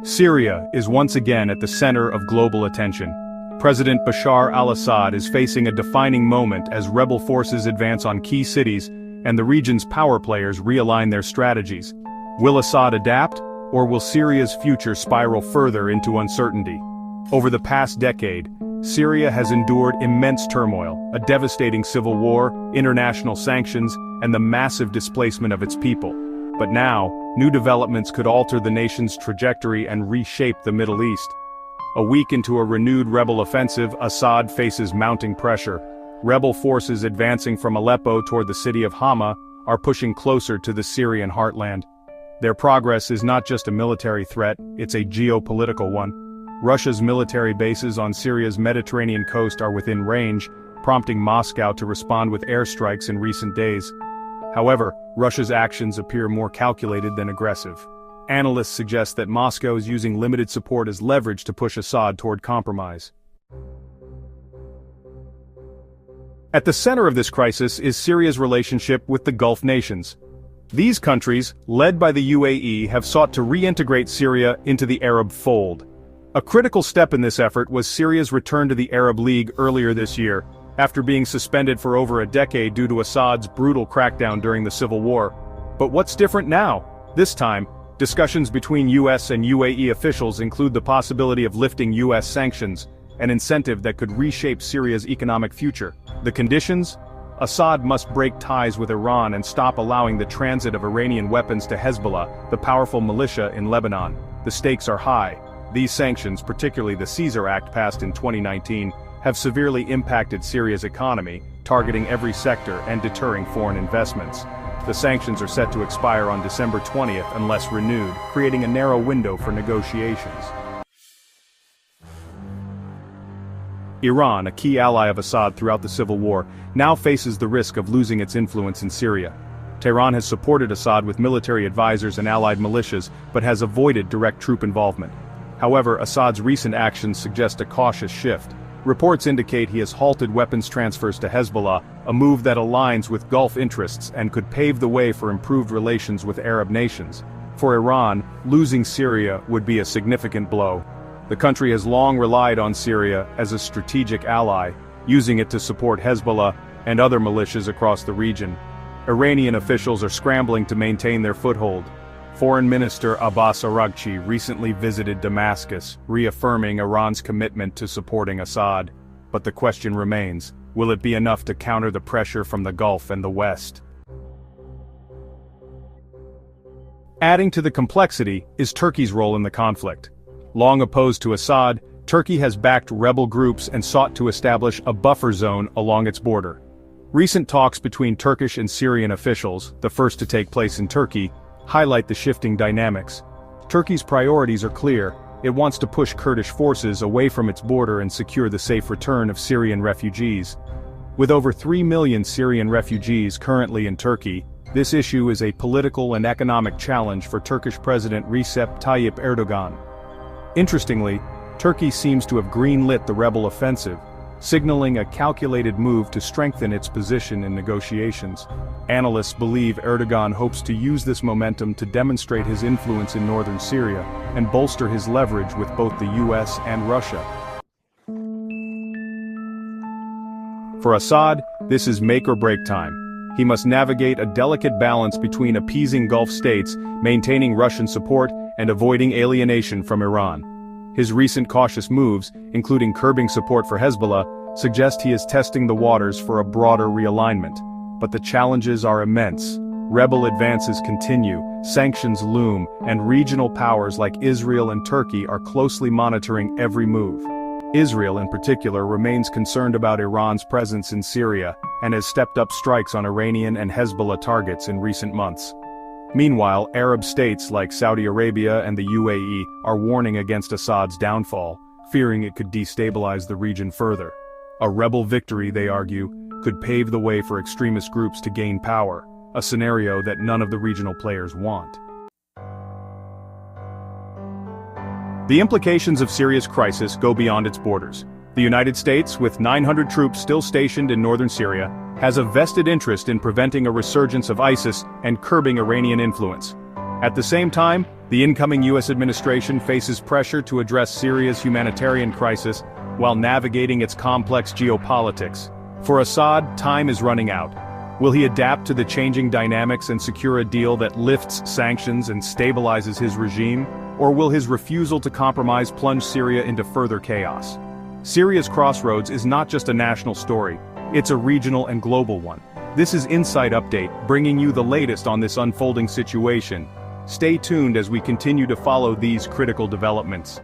Syria is once again at the center of global attention. President Bashar al-Assad is facing a defining moment as rebel forces advance on key cities and the region's power players realign their strategies. Will Assad adapt, or will Syria's future spiral further into uncertainty? Over the past decade, Syria has endured immense turmoil, a devastating civil war, international sanctions, and the massive displacement of its people. But now, new developments could alter the nation's trajectory and reshape the Middle East. A week into a renewed rebel offensive, Assad faces mounting pressure. Rebel forces advancing from Aleppo toward the city of Hama are pushing closer to the Syrian heartland. Their progress is not just a military threat, it's a geopolitical one. Russia's military bases on Syria's Mediterranean coast are within range, prompting Moscow to respond with airstrikes in recent days. However, Russia's actions appear more calculated than aggressive. Analysts suggest that Moscow is using limited support as leverage to push Assad toward compromise. At the center of this crisis is Syria's relationship with the Gulf nations. These countries, led by the UAE, have sought to reintegrate Syria into the Arab fold. A critical step in this effort was Syria's return to the Arab League earlier this year, after being suspended for over a decade due to Assad's brutal crackdown during the civil war. But what's different now? This time, discussions between US and UAE officials include the possibility of lifting US sanctions, an incentive that could reshape Syria's economic future. The conditions? Assad must break ties with Iran and stop allowing the transit of Iranian weapons to Hezbollah, the powerful militia in Lebanon. The stakes are high. These sanctions, particularly the Caesar Act passed in 2019, have severely impacted Syria's economy, targeting every sector and deterring foreign investments. The sanctions are set to expire on December 20th unless renewed, creating a narrow window for negotiations. Iran, a key ally of Assad throughout the civil war, now faces the risk of losing its influence in Syria. Tehran has supported Assad with military advisors and allied militias, but has avoided direct troop involvement. However, Assad's recent actions suggest a cautious shift. Reports indicate he has halted weapons transfers to Hezbollah, a move that aligns with Gulf interests and could pave the way for improved relations with Arab nations. For Iran, losing Syria would be a significant blow. The country has long relied on Syria as a strategic ally, using it to support Hezbollah and other militias across the region. Iranian officials are scrambling to maintain their foothold. Foreign Minister Abbas Araghchi recently visited Damascus, reaffirming Iran's commitment to supporting Assad. But the question remains, will it be enough to counter the pressure from the Gulf and the West? Adding to the complexity is Turkey's role in the conflict. Long opposed to Assad, Turkey has backed rebel groups and sought to establish a buffer zone along its border. Recent talks between Turkish and Syrian officials, the first to take place in Turkey, highlight the shifting dynamics. Turkey's priorities are clear. It wants to push Kurdish forces away from its border and secure the safe return of Syrian refugees. With over 3 million Syrian refugees currently in Turkey, this issue is a political and economic challenge for Turkish President Recep Tayyip Erdogan. Interestingly, Turkey seems to have greenlit the rebel offensive, signaling a calculated move to strengthen its position in negotiations. Analysts believe Erdogan hopes to use this momentum to demonstrate his influence in northern Syria and bolster his leverage with both the US and Russia. For Assad, this is make or break time. He must navigate a delicate balance between appeasing Gulf states, maintaining Russian support, and avoiding alienation from Iran. His recent cautious moves, including curbing support for Hezbollah, suggest he is testing the waters for a broader realignment. But the challenges are immense. Rebel advances continue, sanctions loom, and regional powers like Israel and Turkey are closely monitoring every move. Israel in particular remains concerned about Iran's presence in Syria, and has stepped up strikes on Iranian and Hezbollah targets in recent months. Meanwhile, Arab states like Saudi Arabia and the UAE are warning against Assad's downfall, fearing it could destabilize the region further. A rebel victory, they argue, could pave the way for extremist groups to gain power, a scenario that none of the regional players want. The implications of Syria's crisis go beyond its borders. The United States, with 900 troops still stationed in northern Syria, has a vested interest in preventing a resurgence of ISIS and curbing Iranian influence. At the same time, the incoming US administration faces pressure to address Syria's humanitarian crisis while navigating its complex geopolitics. For Assad, time is running out. Will he adapt to the changing dynamics and secure a deal that lifts sanctions and stabilizes his regime? Or will his refusal to compromise plunge Syria into further chaos? Syria's Crossroads is not just a national story, it's a regional and global one. This is Insight Update, bringing you the latest on this unfolding situation. Stay tuned as we continue to follow these critical developments.